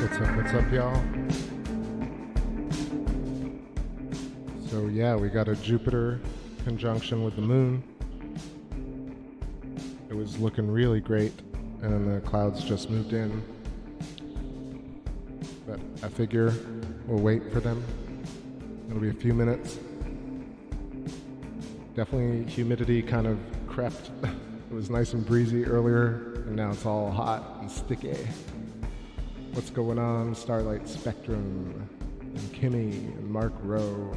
What's up, y'all? So yeah, we got a Jupiter conjunction with the moon. It was looking really great, and the clouds just moved in. But I figure we'll wait for them. It'll be a few minutes. Definitely humidity kind of crept. It was nice and breezy earlier, and now it's all hot and sticky. What's going on? Starlight Spectrum, and Kimmy, and Mark Rowe.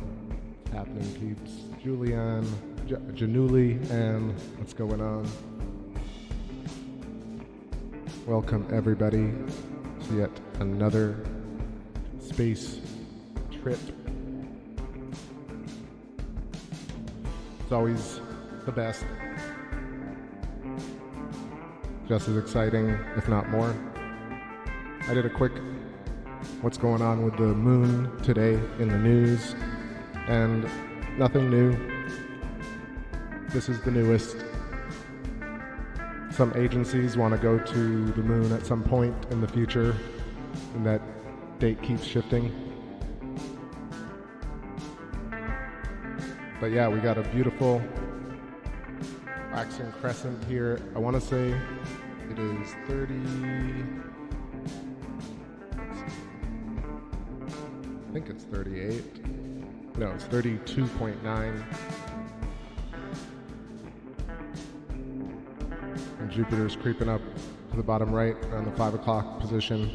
What's happening, peeps? Julian, Januli, and what's going on? Welcome, everybody, to yet another space trip. It's always the best. Just as exciting, if not more. I did a quick what's going on with the moon today in the news, and nothing new. This is the newest. Some agencies want to go to the moon at some point in the future, and that date keeps shifting. But yeah, we got a beautiful waxing crescent here. I want to say it is 30... I think it's 38. No, it's 32.9. And Jupiter's creeping up to the bottom right around the 5 o'clock position.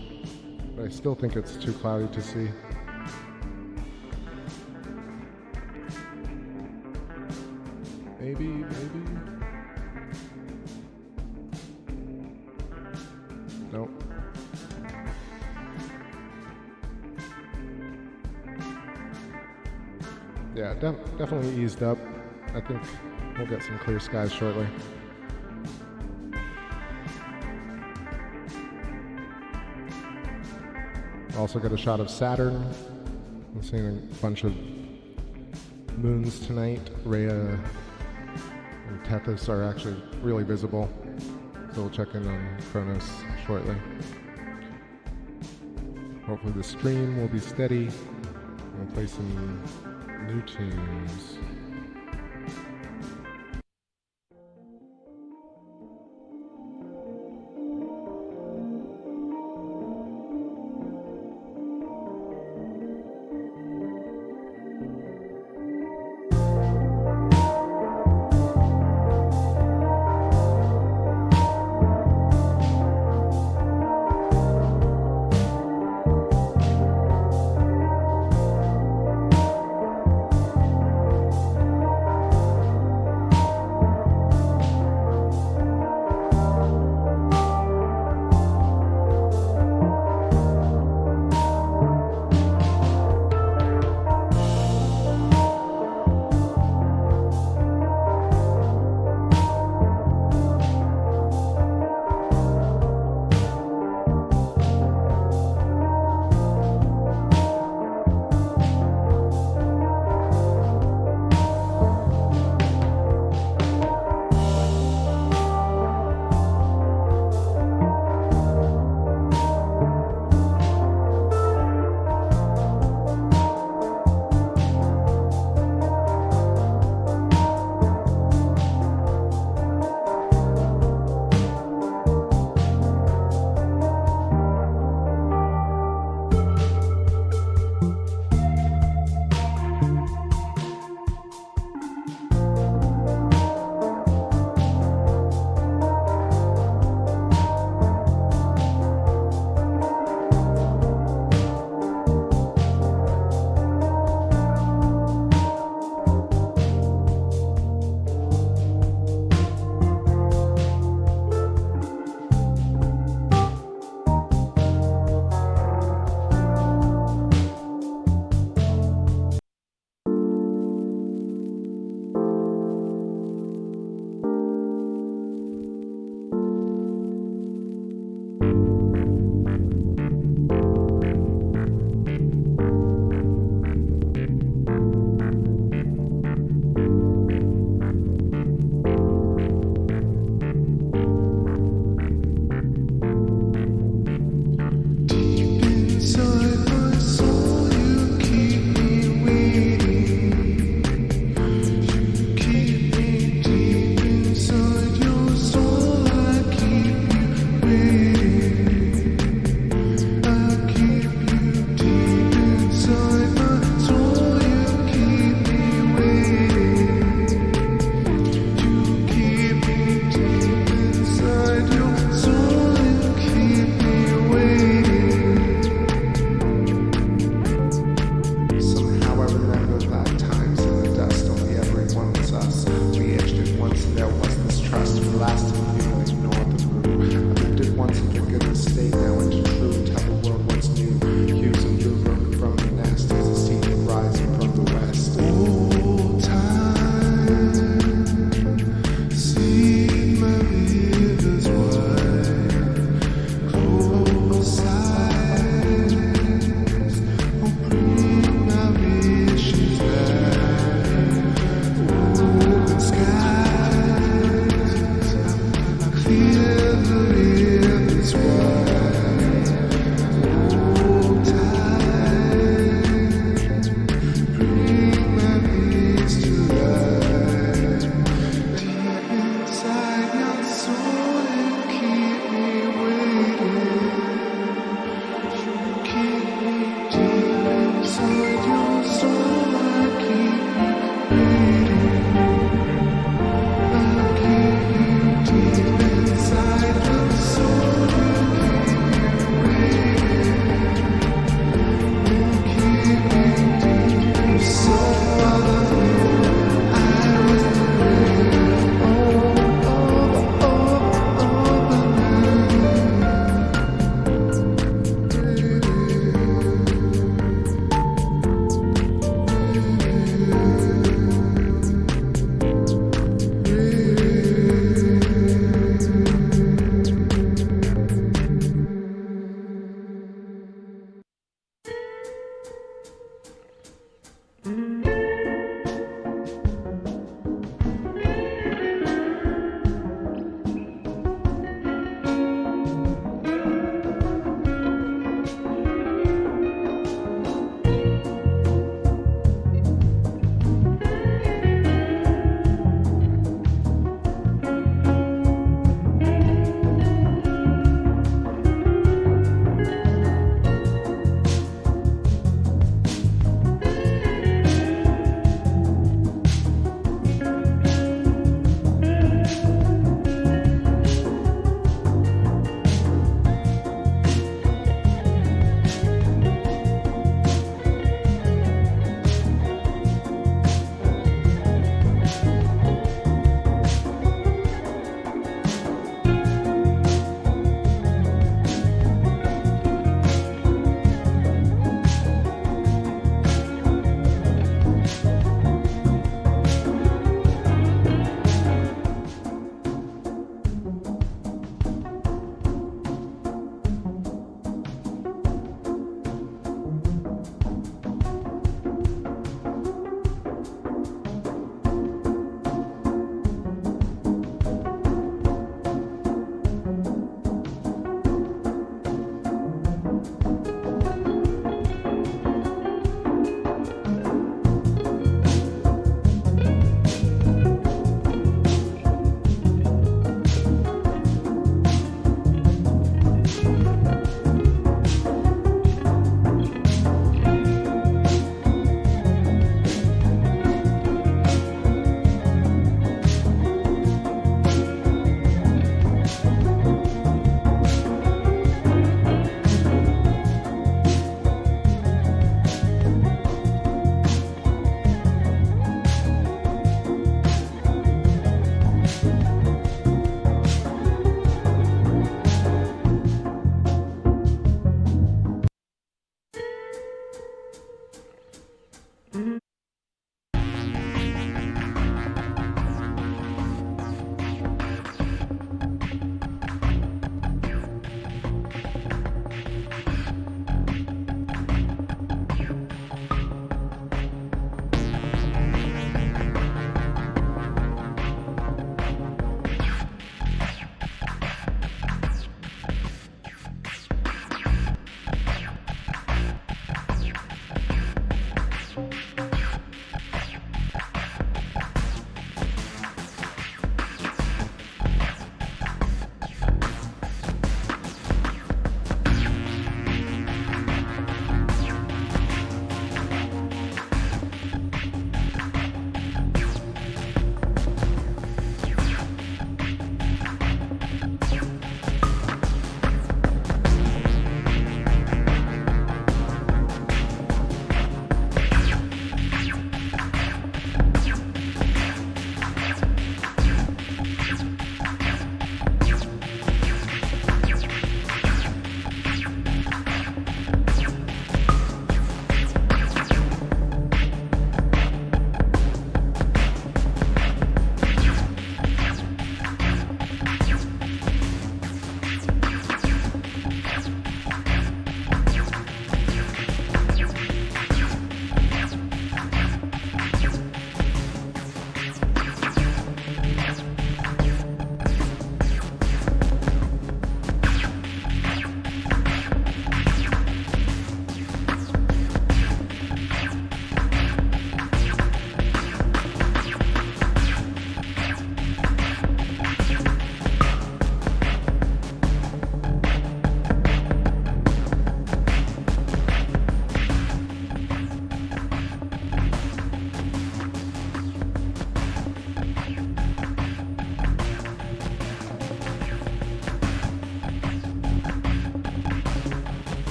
But I still think it's too cloudy to see. Maybe. Nope. Yeah, definitely eased up. I think we'll get some clear skies shortly. Also got a shot of Saturn. I'm seeing a bunch of moons tonight. Rhea and Tethys are actually really visible. So we'll check in on Kronos shortly. Hopefully the stream will be steady. We'll play some new tunes.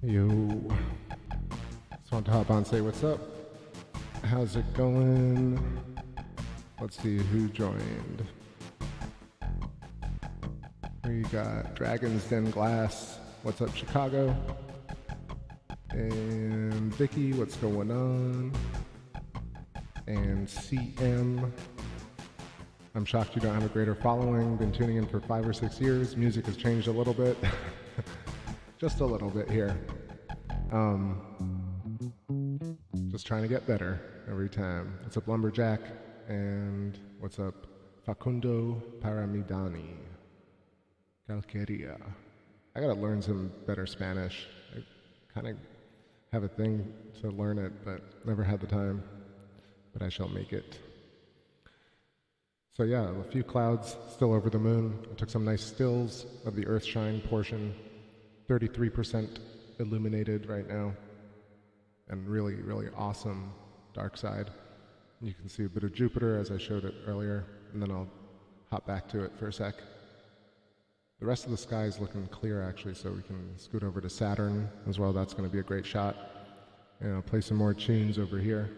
Yo, just want to hop on and say what's up. How's it going? Let's see who joined. We got Dragons Den Glass. What's up, Chicago? And Vicky, what's going on? And CM. I'm shocked you don't have a greater following. Been tuning in for 5 or 6 years. Music has changed a little bit. Just a little bit here. Just trying to get better every time. What's up, Lumberjack? And what's up, Facundo Paramidani? Calqueria. I gotta learn some better Spanish. I kind of have a thing to learn it, but never had the time. But I shall make it. So yeah, a few clouds still over the moon. I took some nice stills of the Earthshine portion. 33% illuminated right now. And really, really awesome dark side. You can see a bit of Jupiter as I showed it earlier, and then I'll hop back to it for a sec. The rest of the sky is looking clear actually, so we can scoot over to Saturn as well. That's going to be a great shot. And I'll play some more tunes over here.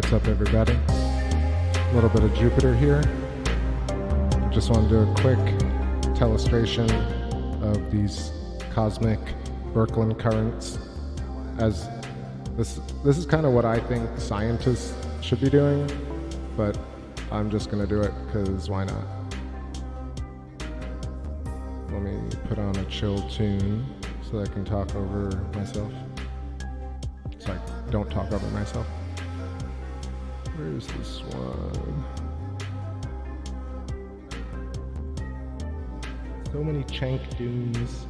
What's up, everybody? A little bit of Jupiter here. Just want to do a quick telestration of these cosmic Birkeland currents. As this is kind of what I think scientists should be doing, but I'm just going to do it because why not? Let me put on a chill tune so that I can talk over myself. So I don't talk over myself. Where's this one? So many chank dunes.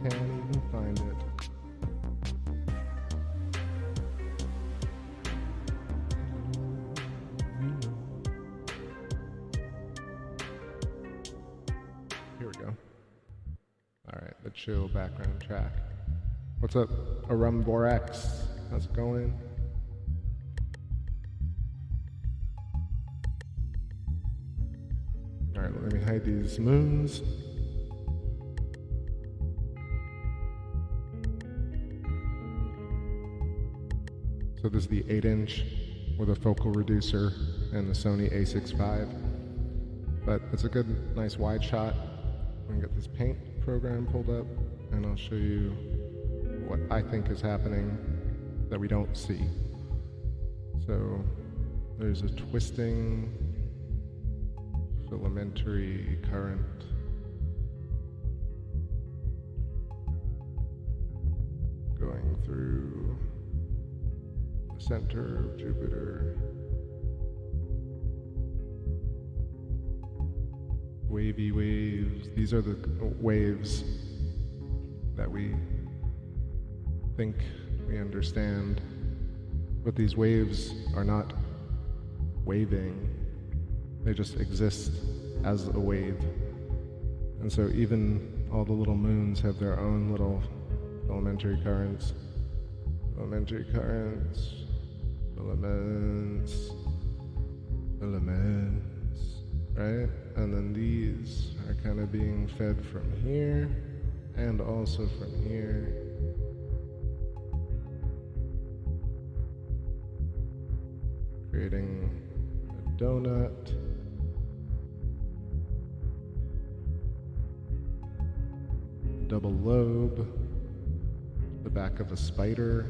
Can't even find it. Here we go. Alright, the chill background track. What's up, Arum Borax? How's it going? Alright, let me hide these moons. So this is the 8-inch with a focal reducer and the Sony A6 V. But it's a good, nice wide shot. I'm gonna get this paint program pulled up and I'll show you what I think is happening that we don't see. So there's a twisting filamentary current going through the center of Jupiter. Wavy waves. These are the waves that we think we understand, but these waves are not waving. They just exist as a wave. And so even all the little moons have their own little filamentary currents. Filamentary currents, filaments, filaments, right? And then these are kind of being fed from here and also from here. Creating a donut. Double lobe, the back of a spider,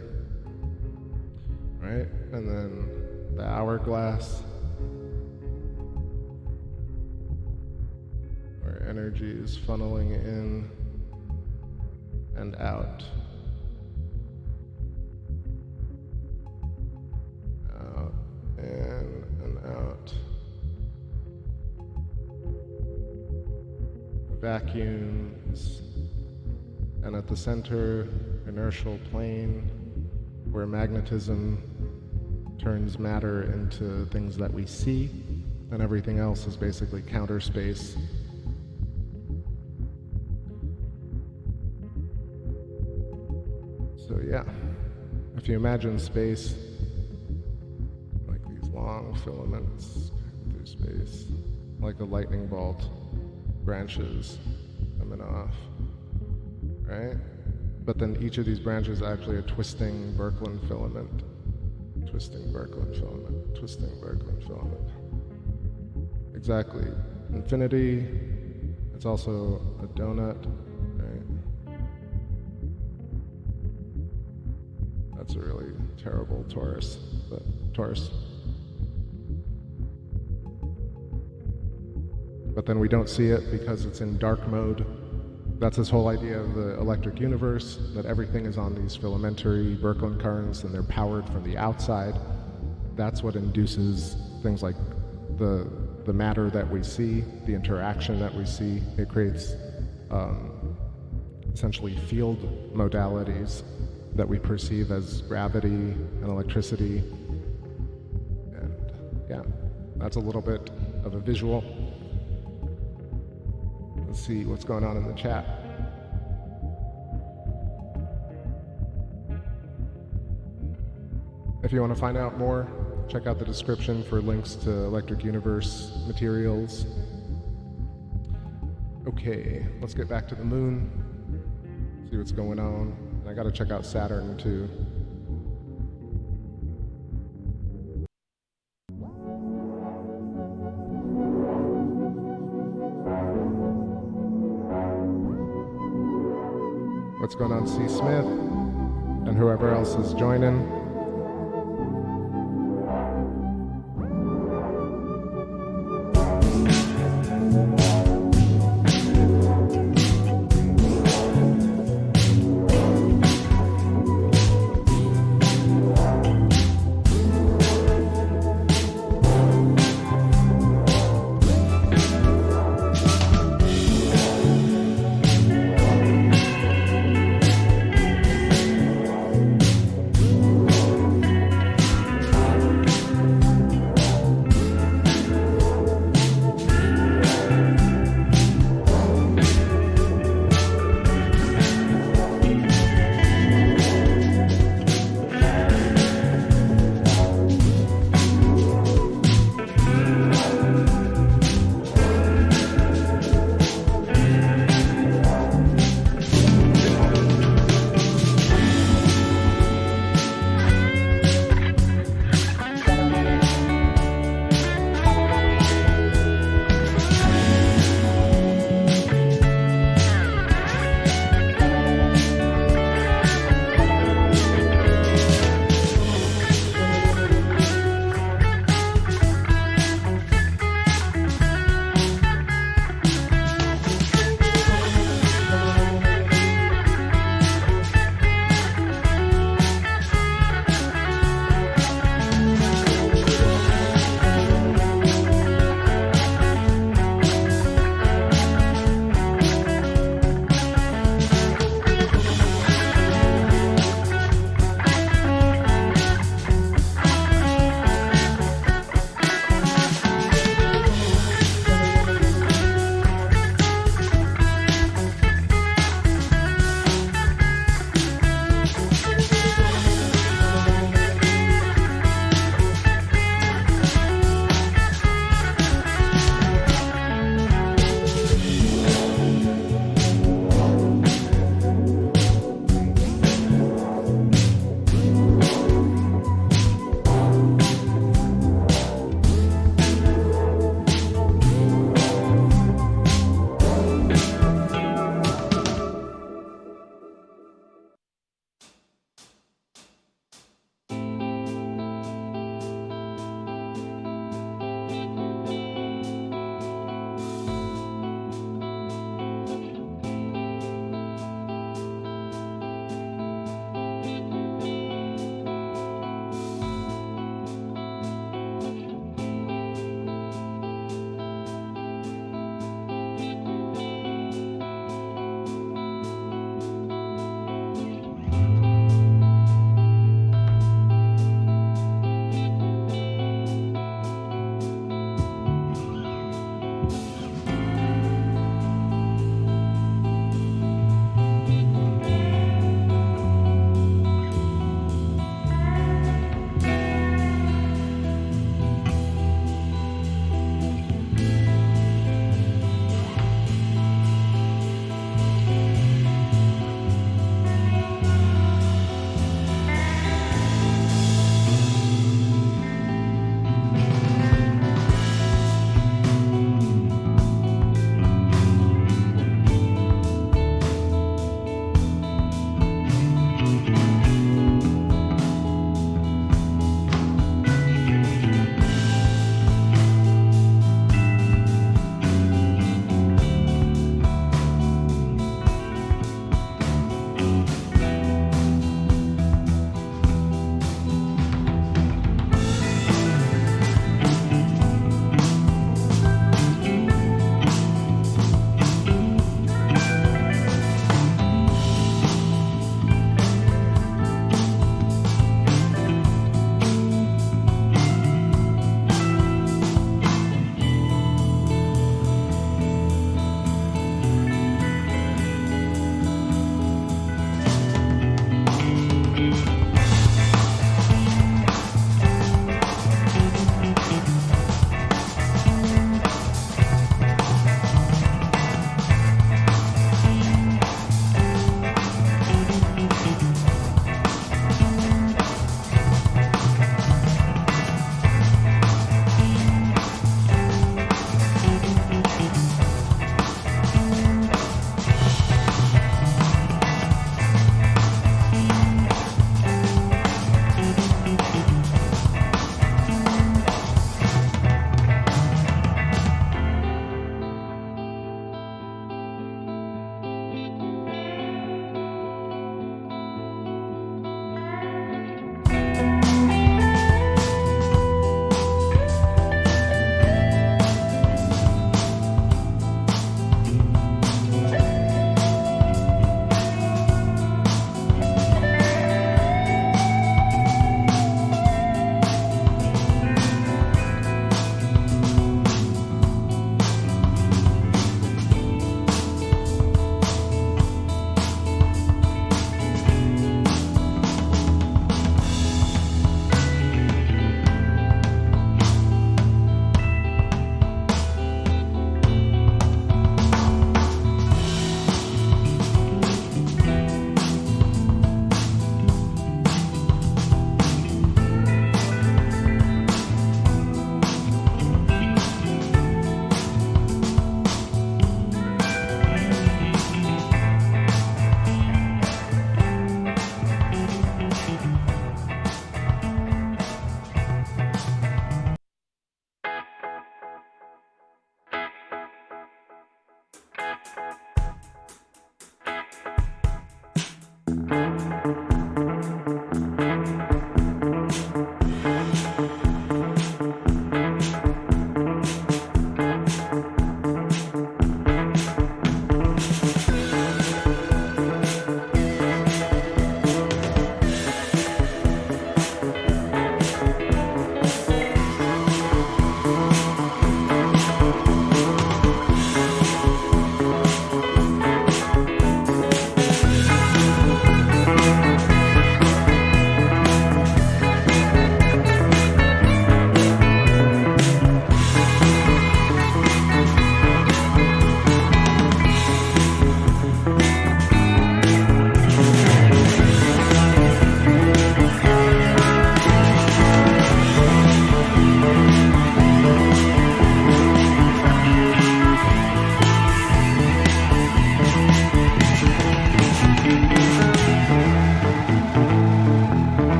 right? And then the hourglass, where energy is funneling in and out. Out and out. Vacuums. And at the center, inertial plane, where magnetism turns matter into things that we see, and everything else is basically counter space. So yeah, if you imagine space, like these long filaments through space, like a lightning bolt, branches coming off. Right? But then each of these branches is actually a twisting Birkeland filament. Twisting Birkeland filament. Twisting Birkeland filament. Exactly. Infinity. It's also a donut. Right? That's a really terrible torus. But torus. But then we don't see it because it's in dark mode. That's this whole idea of the electric universe, that everything is on these filamentary Birkeland currents and they're powered from the outside. That's what induces things like the matter that we see, the interaction that we see. It creates essentially field modalities that we perceive as gravity and electricity. And yeah, that's a little bit of a visual. Let's see what's going on in the chat. If you want to find out more, check out the description for links to Electric Universe materials. Okay, let's get back to the moon, see what's going on. I gotta check out Saturn too. What's going on, C. Smith? And whoever else is joining.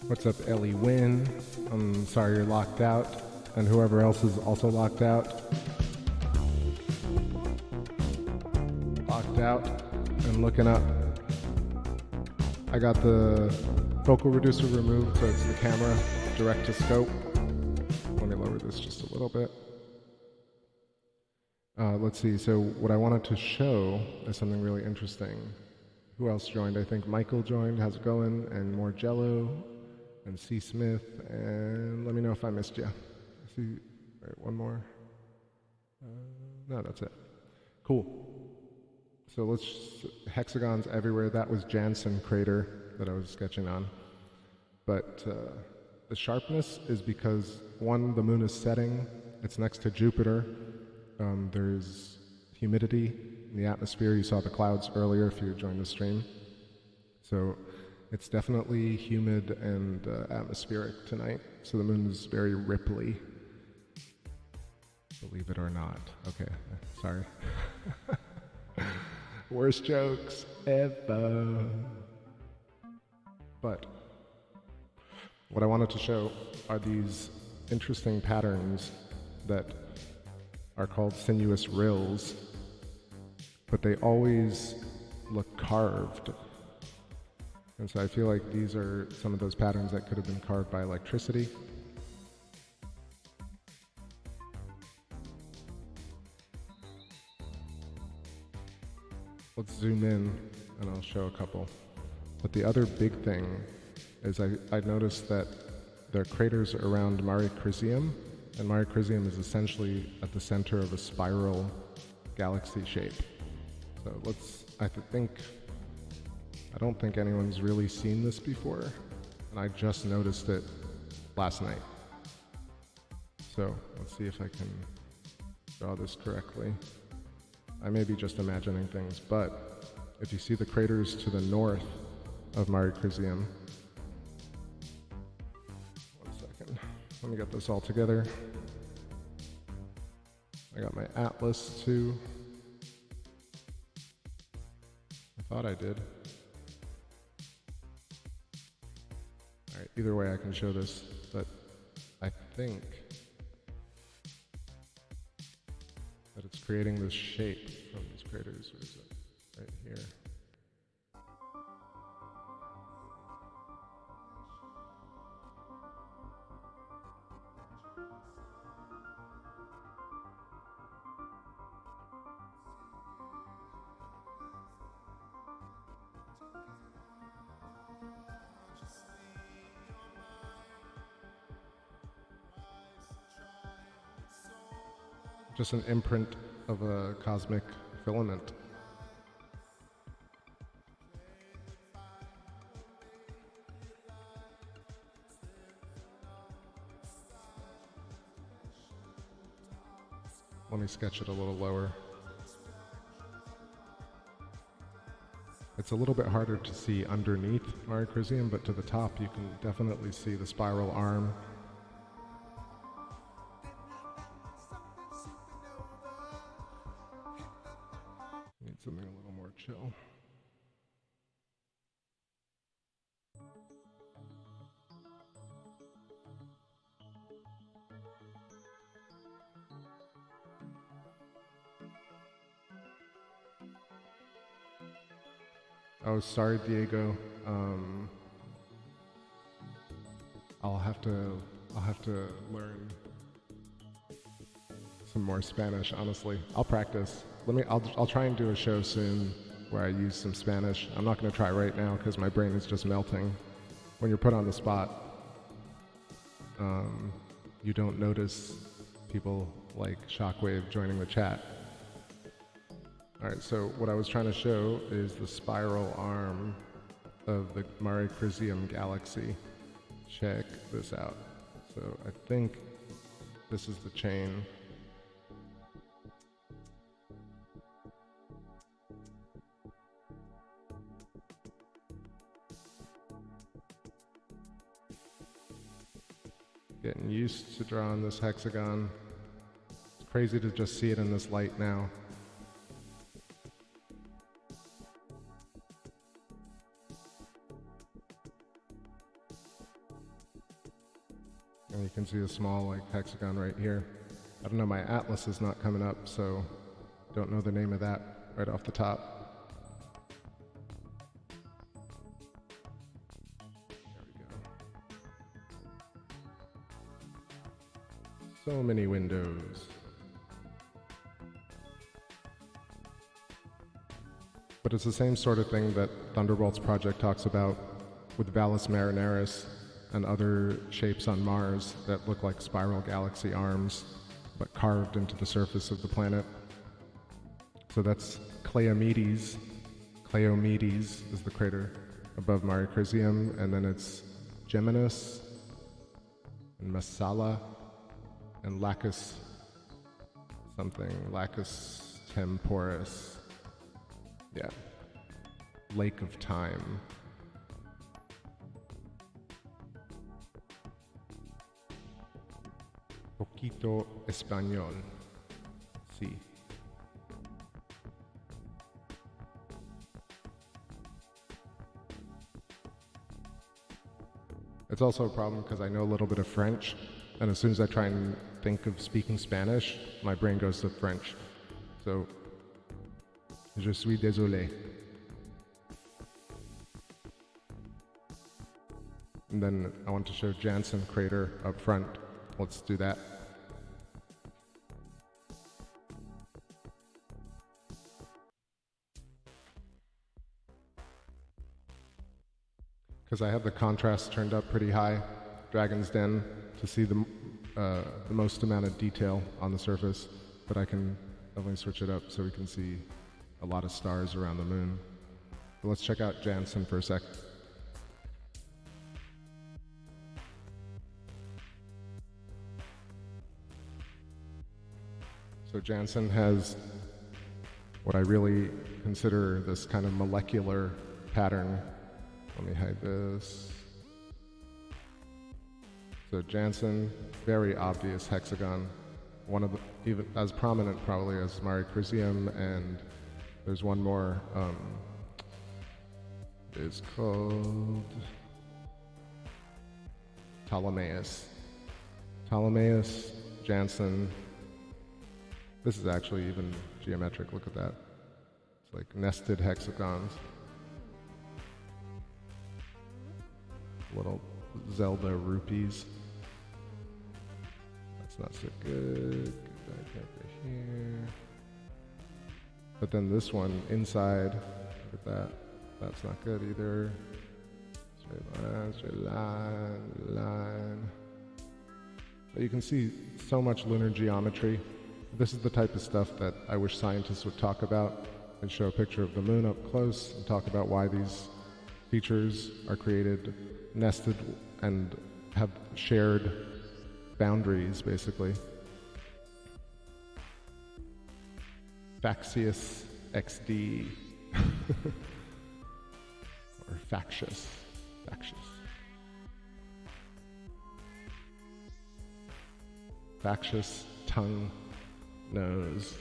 What's up, Ellie Wynn? I'm sorry you're locked out, and whoever else is also locked out. Locked out and looking up. I got the focal reducer removed, so it's the camera direct to scope. Let me lower this just a little bit. Let's see, so what I wanted to show is something really interesting. Who else joined? I think Michael joined, how's it going? And more Jello, and C. Smith, and let me know if I missed you. See, all right, one more. No, that's it. Cool. So let's, hexagons everywhere. That was Jansen crater that I was sketching on. But the sharpness is because, one, the moon is setting. It's next to Jupiter. There's humidity in the atmosphere. You saw the clouds earlier if you joined the stream. So it's definitely humid and atmospheric tonight. So the moon is very ripply. Believe it or not. Okay, sorry. Worst jokes ever. But what I wanted to show are these interesting patterns that are called sinuous rills, but they always look carved. And so I feel like these are some of those patterns that could have been carved by electricity. Let's zoom in and I'll show a couple. But the other big thing is I noticed that there are craters around Mare Crisium, and Mare Crisium is essentially at the center of a spiral galaxy shape. So I don't think anyone's really seen this before, and I just noticed it last night. So let's see if I can draw this correctly. I may be just imagining things, but if you see the craters to the north of Mare Crisium, let me get this all together. I got my atlas too. I thought I did. All right, either way I can show this, but I think that it's creating this shape from these craters. Where is it? Right here. Just an imprint of a cosmic filament. Let me sketch it a little lower. It's a little bit harder to see underneath Mare Crisium, but to the top you can definitely see the spiral arm. Need something a little more chill. Oh, sorry, Diego. I'll have to learn some more Spanish. Honestly, I'll practice. I'll try and do a show soon where I use some Spanish. I'm not going to try right now because my brain is just melting. When you're put on the spot, you don't notice people like Shockwave joining the chat. Alright, so what I was trying to show is the spiral arm of the Mare Crisium galaxy. Check this out. So I think this is the chain. Getting used to drawing this hexagon. It's crazy to just see it in this light now. And you can see a small like hexagon right here. I don't know, my atlas is not coming up, so don't know the name of that right off the top. So many windows. But it's the same sort of thing that Thunderbolts Project talks about with Valles Marineris and other shapes on Mars that look like spiral galaxy arms, but carved into the surface of the planet. So that's Cleomedes. Cleomedes is the crater above Mare Crisium, and then it's Geminus and Massala and Lacus something, Lacus Temporis. Yeah, Lake of Time. Poquito Español. Sí. It's also a problem because I know a little bit of French, and as soon as I try and think of speaking Spanish, my brain goes to French. So, je suis désolé. And then I want to show Janssen crater up front. Let's do that. Because I have the contrast turned up pretty high, Dragon's Den, to see the most amount of detail on the surface, but I can definitely switch it up so we can see a lot of stars around the moon. But let's check out Janssen for a sec. So Janssen has what I really consider this kind of molecular pattern. Let me hide this. So Janssen, very obvious hexagon. One of the, even as prominent probably as Mare Crisium, and there's one more, it's called Ptolemaeus. Ptolemaeus, Janssen. This is actually even geometric, look at that. It's like nested hexagons. Little Zelda rupees. That's not so good. Get back over here. But then this one inside, look at that. That's not good either. Straight line. But you can see so much lunar geometry. This is the type of stuff that I wish scientists would talk about and show a picture of the moon up close and talk about why these features are created, nested, and have shared boundaries, basically. Faxius XD. Or factious. Factious tongue nose.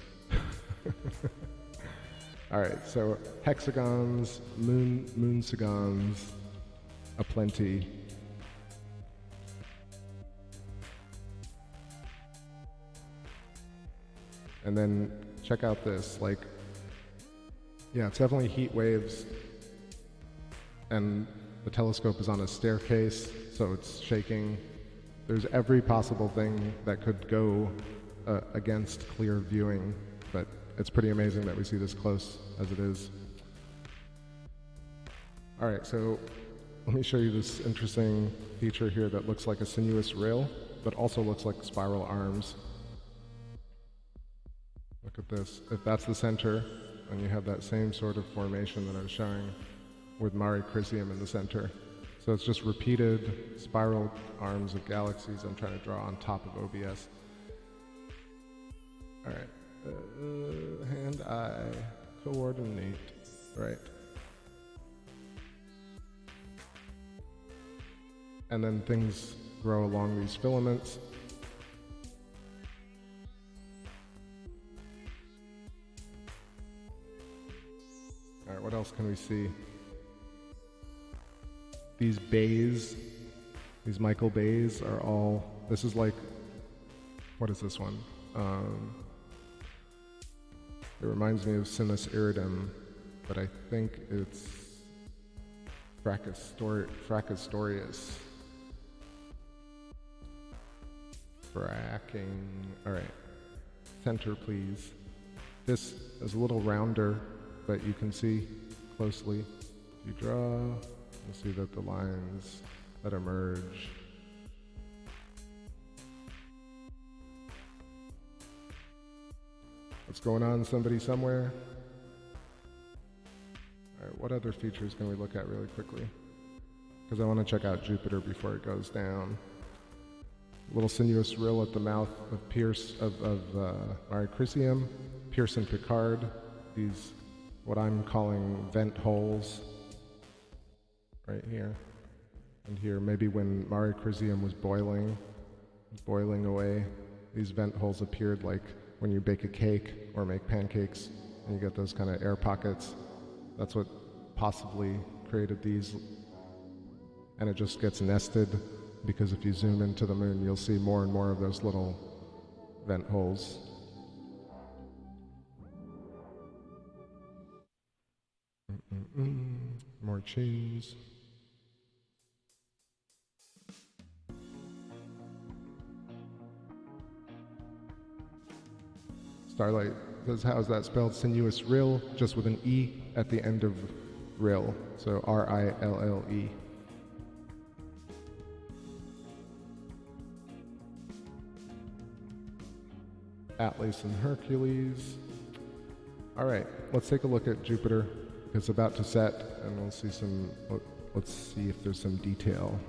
Alright, so hexagons, moonsagons, aplenty. And then check out this, like, yeah, it's definitely heat waves, and the telescope is on a staircase, so it's shaking. There's every possible thing that could go against clear viewing, but it's pretty amazing that we see this close as it is. Alright, so let me show you this interesting feature here that looks like a sinuous rail, but also looks like spiral arms. Look at this. If that's the center, and you have that same sort of formation that I was showing with Mare Crisium in the center. So it's just repeated spiral arms of galaxies I'm trying to draw on top of OBS. Alright, hand-eye coordinate, right. And then things grow along these filaments. Alright, what else can we see? These bays These Michael Bays are all, this is like, what is this one? It reminds me of Sinus Iridum, but I think it's Fracastorius. Fracking, all right, center please. This is a little rounder, but you can see closely. If you draw, you'll see that the lines that emerge. What's going on, somebody somewhere? All right, what other features can we look at really quickly? Because I want to check out Jupiter before it goes down. Little sinuous rill at the mouth of Maricrisium, Pierce and Picard. These, what I'm calling vent holes, right here and here. Maybe when Maricrisium was boiling away, these vent holes appeared like when you bake a cake or make pancakes and you get those kind of air pockets. That's what possibly created these, and it just gets nested because if you zoom into the moon, you'll see more and more of those little vent holes. More chains. Starlight says, how is that spelled? Sinuous rill, just with an E at the end of rill. So R-I-L-L-E. Atlas and Hercules. All right, let's take a look at Jupiter. It's about to set, and we'll see some, let's see if there's some detail.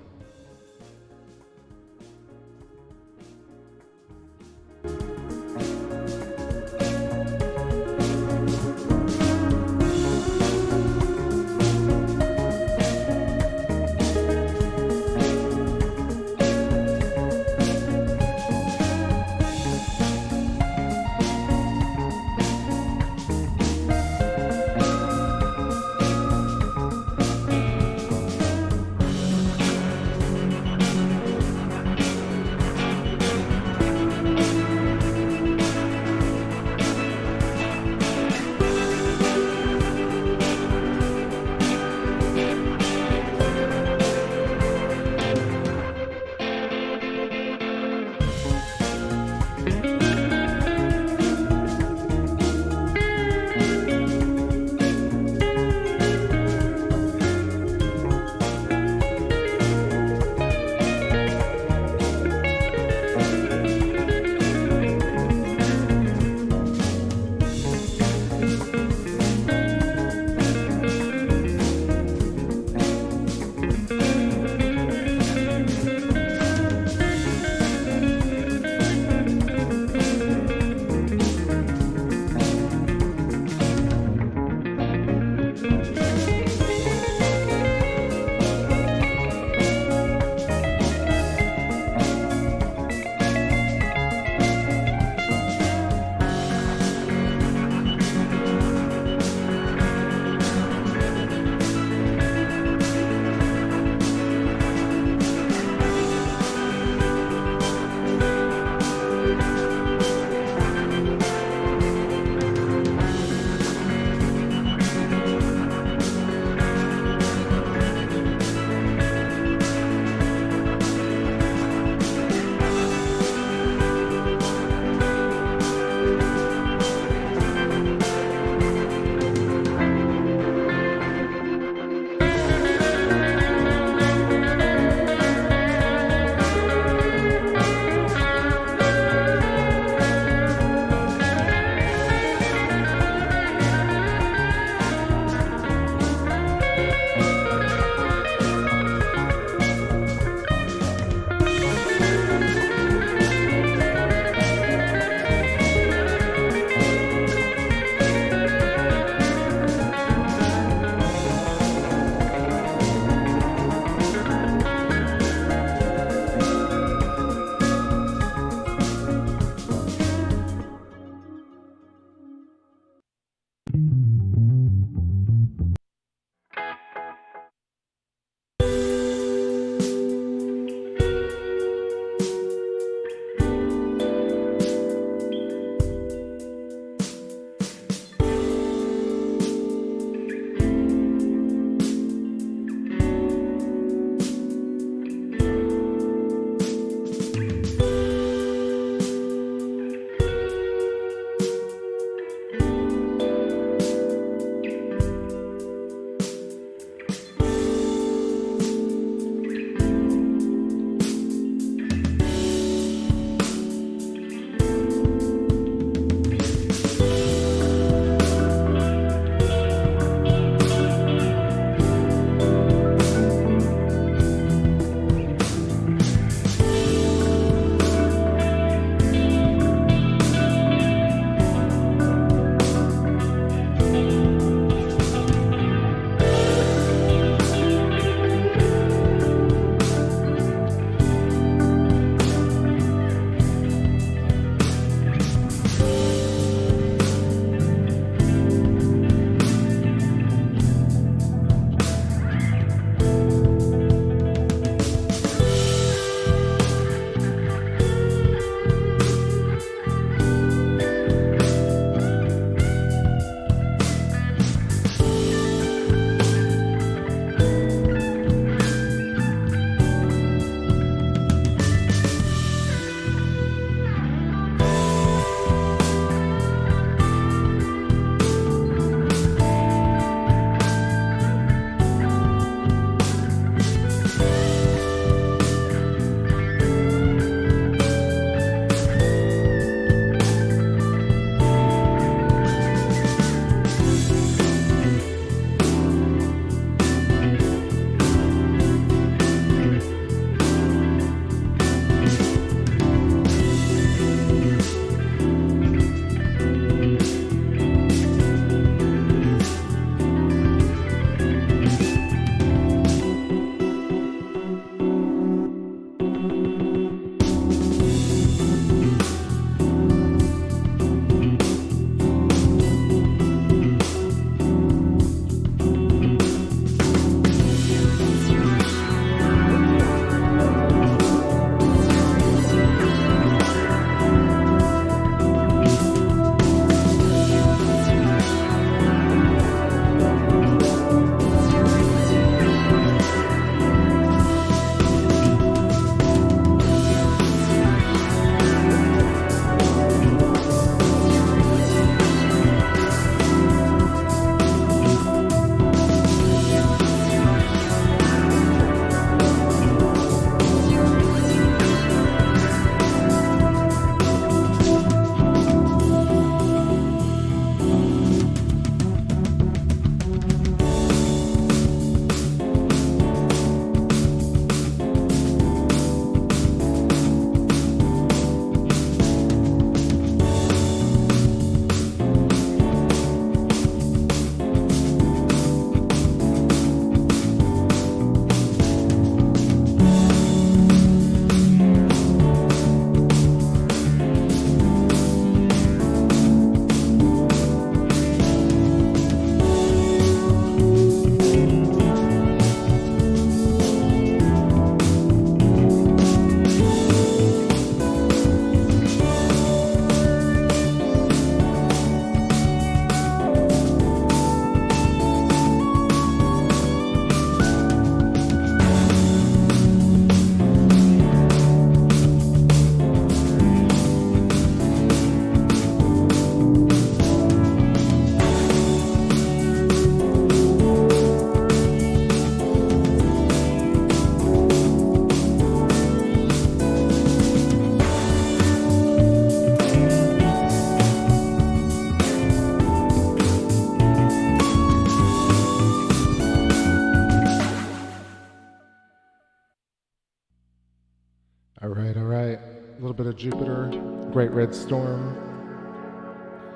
All right. A little bit of Jupiter, Great Red Storm.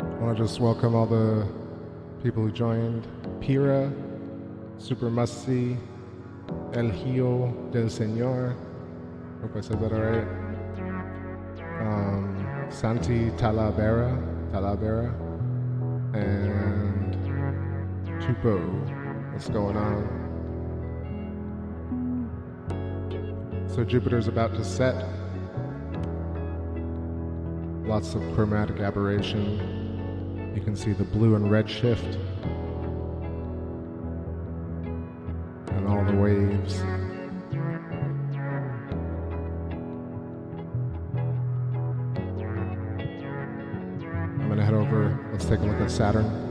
I want to just welcome all the people who joined. Pira, Super Musty, El Hijo del Señor. Hope I said that all right. Santi Talavera, and Tupo. What's going on? So Jupiter's about to set. Lots of chromatic aberration. You can see the blue and red shift. And all the waves. I'm gonna head over, let's take a look at Saturn.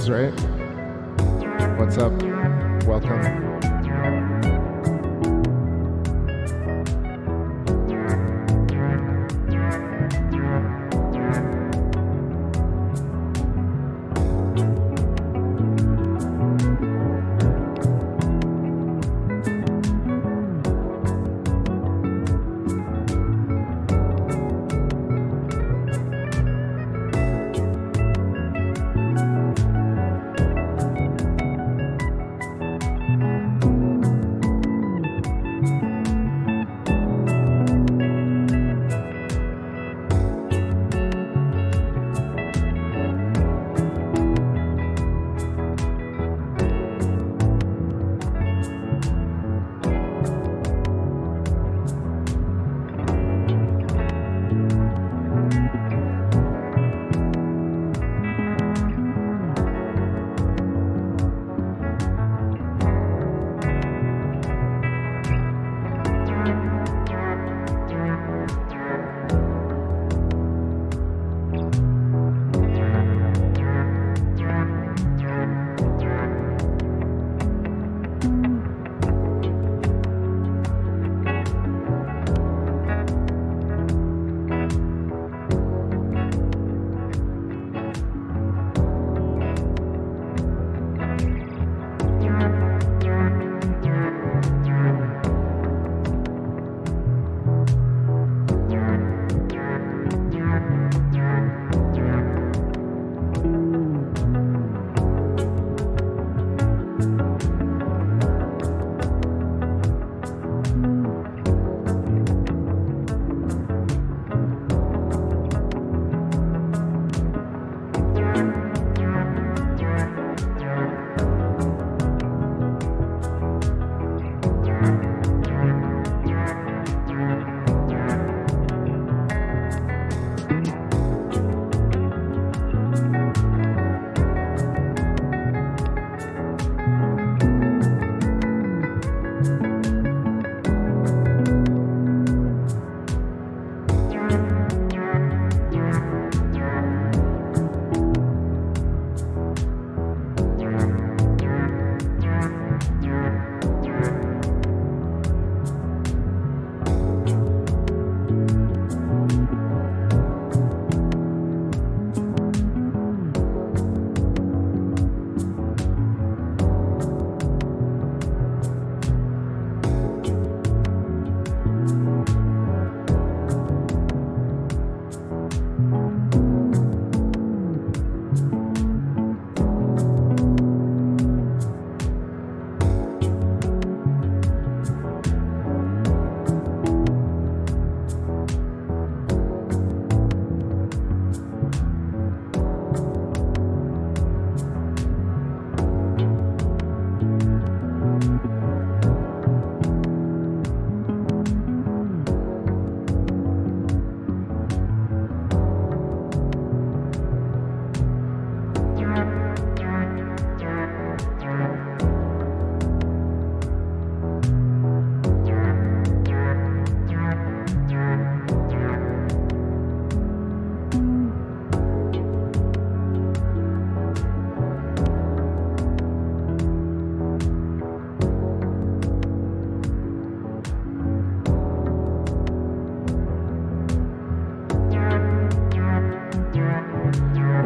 Right? What's up? Welcome.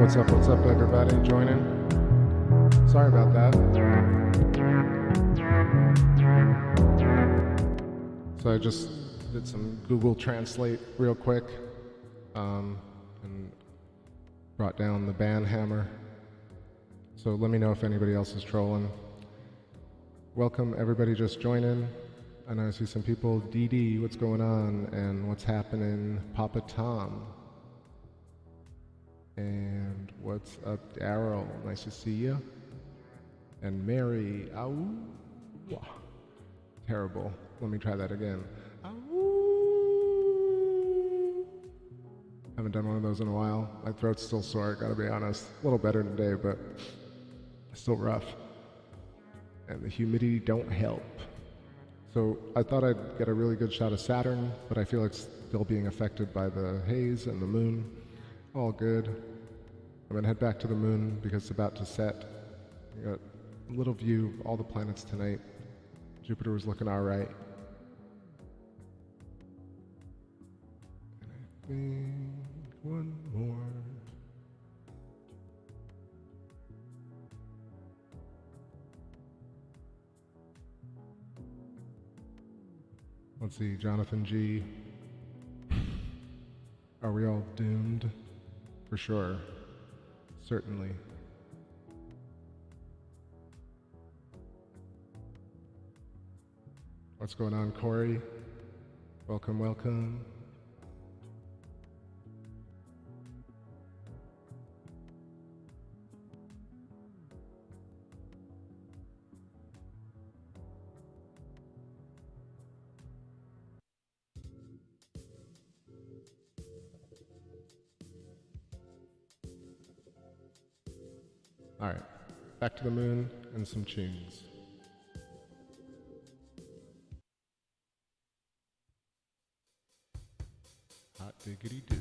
What's up, everybody joining? Sorry about that. So I just did some Google Translate real quick and brought down the band hammer. So let me know if anybody else is trolling. Welcome, everybody just joining. I know I see some people. DD, what's going on and what's happening? Papa Tom. And what's up, Daryl? Nice to see you. And Mary, ow. Terrible. Let me try that again. Ow. Haven't done one of those in a while. My throat's still sore, gotta be honest. A little better today, but still rough. And the humidity don't help. So I thought I'd get a really good shot of Saturn, but I feel it's still being affected by the haze and the moon. All good. I'm gonna head back to the moon because it's about to set. We got a little view of all the planets tonight. Jupiter was looking all right. And I think one more. Let's see, Jonathan G. Are we all doomed? For sure. Certainly. What's going on, Corey? Welcome, welcome. All right, back to the moon and some tunes. Hot diggity doo.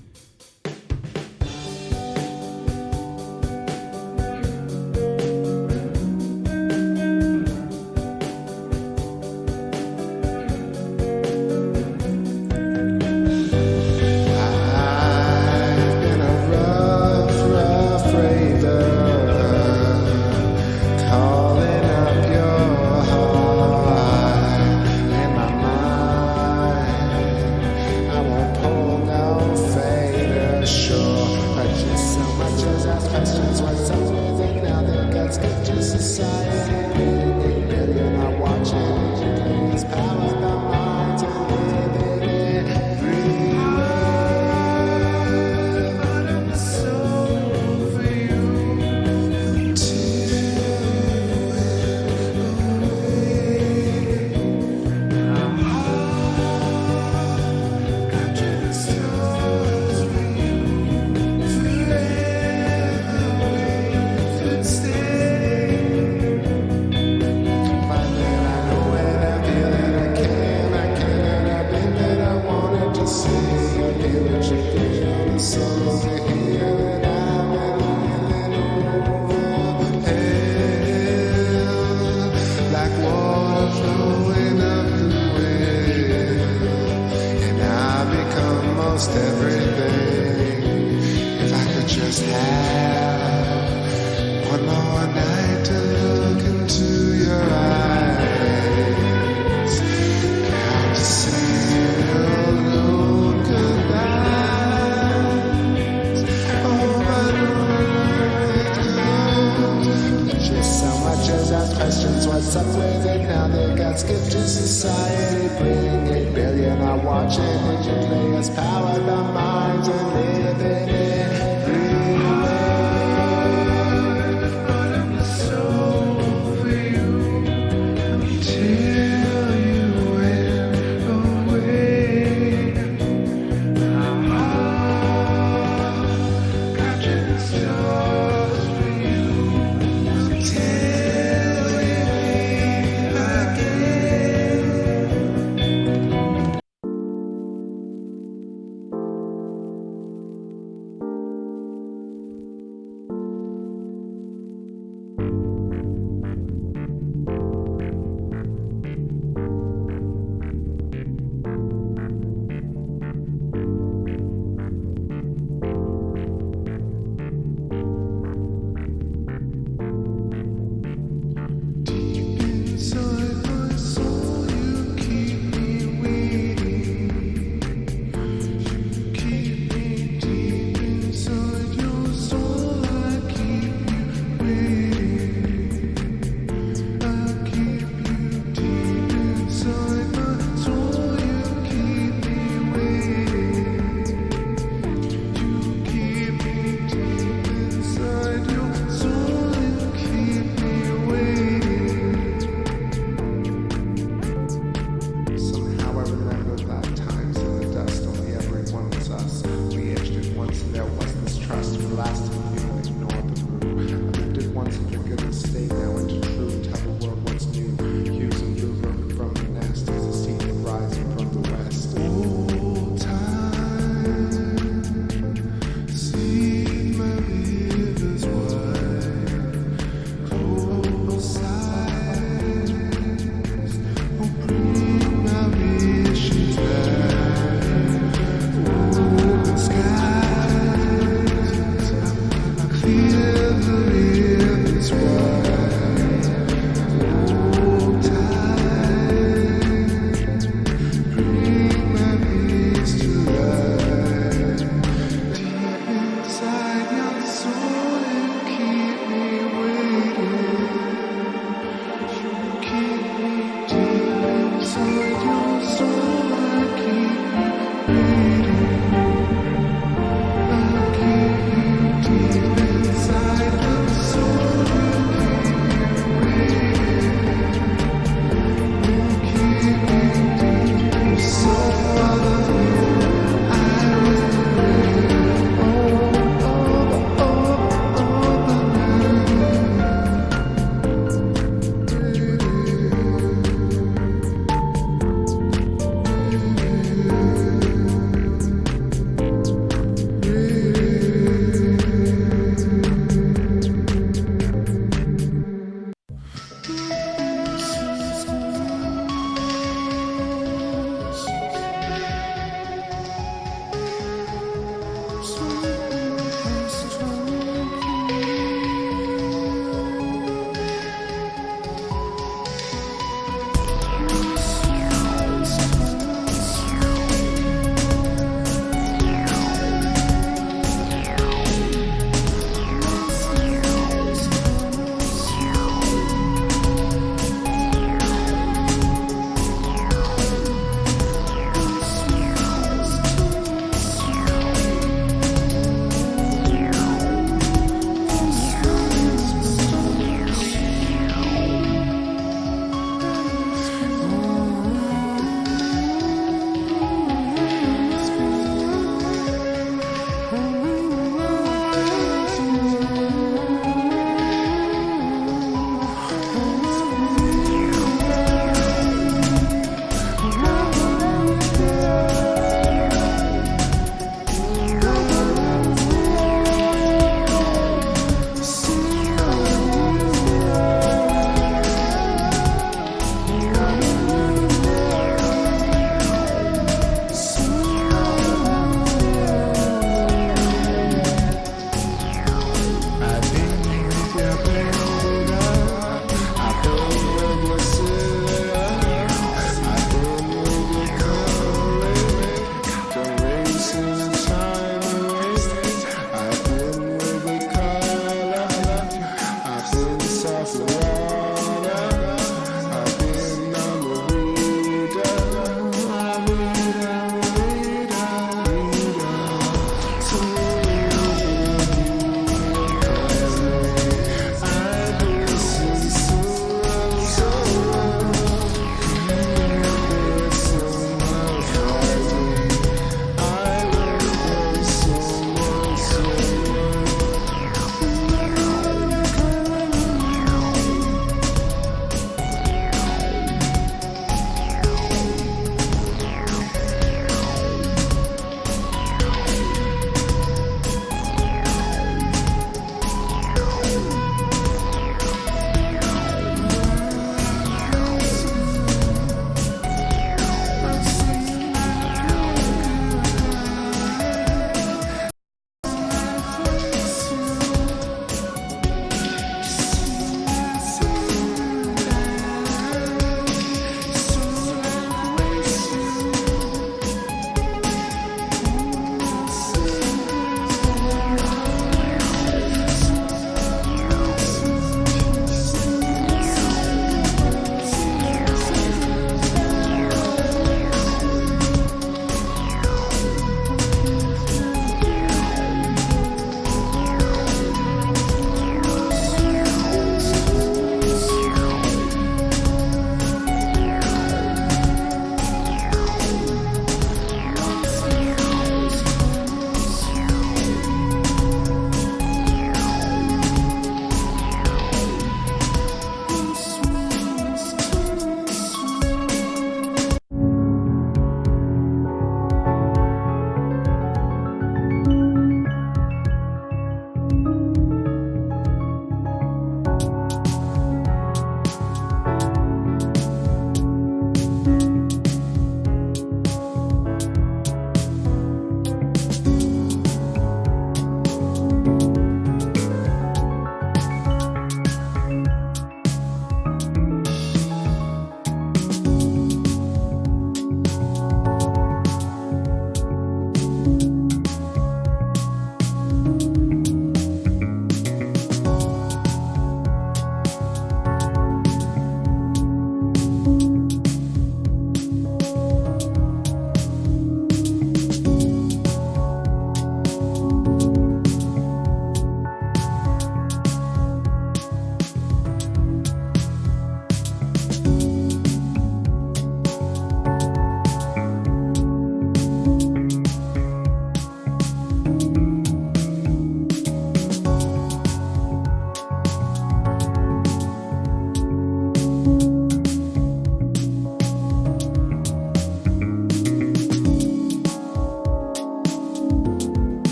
Inside the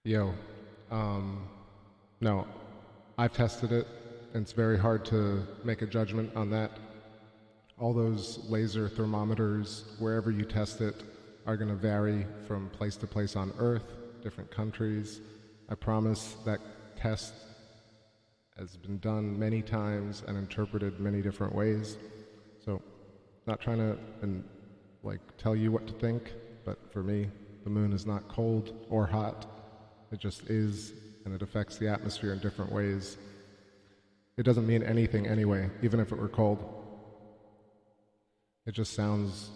Yo, no, I've tested it, and it's very hard to make a judgment on that. All those laser thermometers, wherever you test it, are going to vary from place to place on Earth, different countries. I promise that test has been done many times and interpreted many different ways. So, not trying to tell you what to think, but for me, the moon is not cold or hot. It just is, and it affects the atmosphere in different ways. It doesn't mean anything anyway, even if it were cold. It just sounds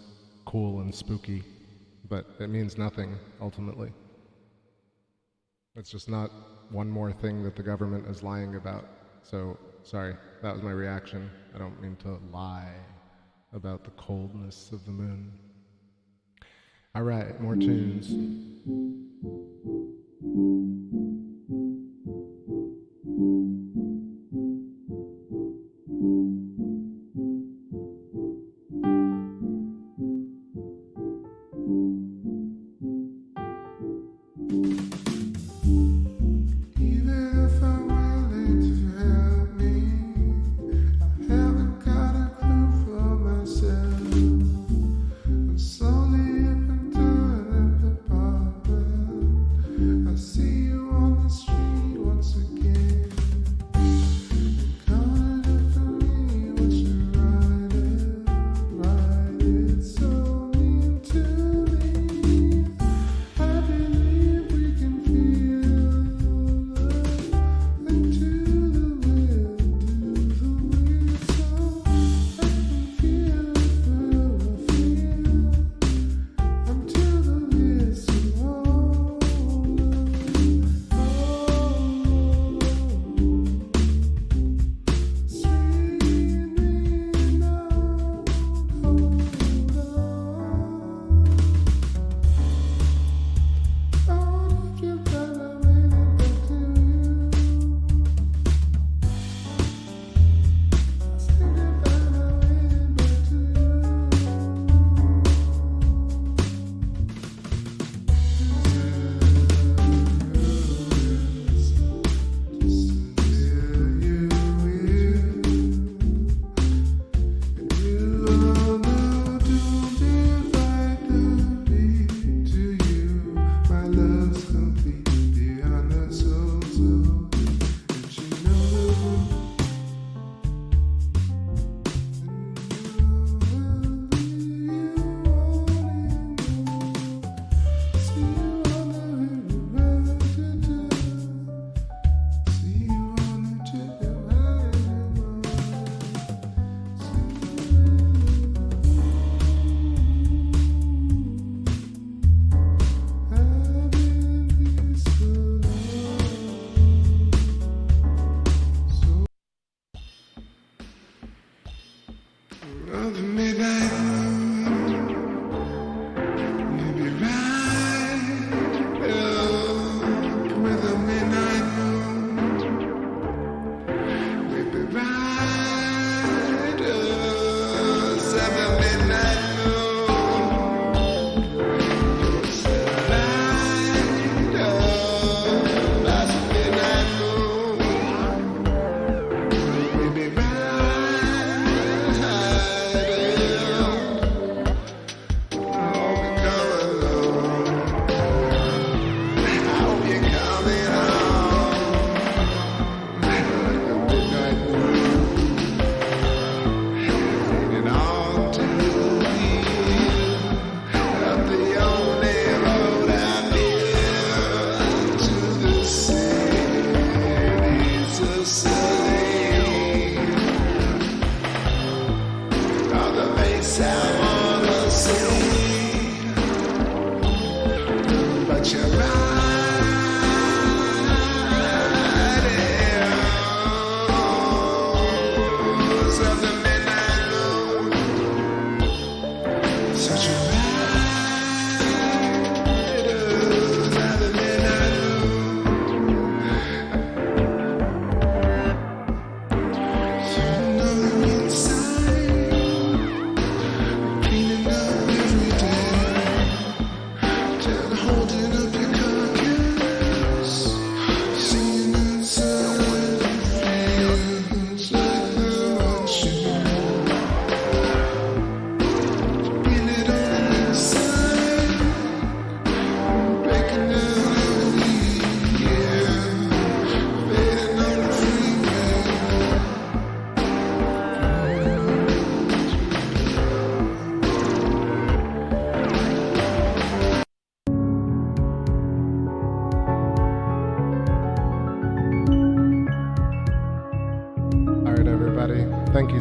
cool and spooky, but it means nothing, ultimately. It's just not one more thing that the government is lying about. So, sorry, that was my reaction. I don't mean to lie about the coldness of the moon. All right, more tunes.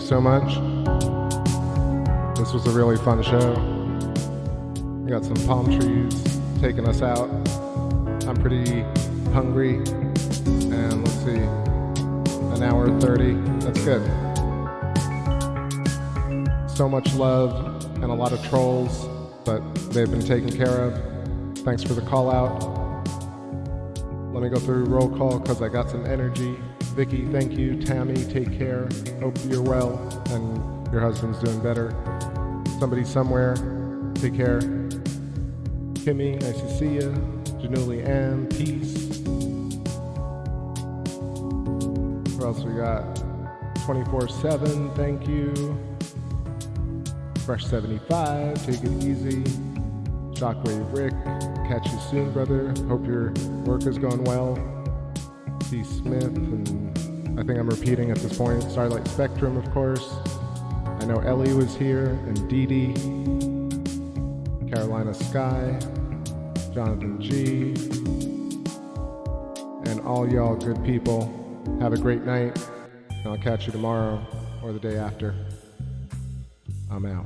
so much. This was a really fun show. We got some palm trees taking us out. I'm pretty hungry, and let's see, an hour 30, that's good. So much love and a lot of trolls, but they've been taken care of. Thanks for the call out. Let me go through roll call because I got some energy. Vicky, thank you. Tammy, take care. Hope you're well and your husband's doing better. Somebody somewhere, take care. Kimmy, nice to see you. Januli Ann, peace. What else we got? 24/7, thank you. Fresh 75, take it easy. Shockwave Rick, catch you soon, brother. Hope your work is going well. C. Smith, and I think I'm repeating at this point. Starlight Spectrum, of course. I know Ellie was here, and Dee Dee. Carolina Sky, Jonathan G, and all y'all good people. Have a great night, and I'll catch you tomorrow or the day after. I'm out.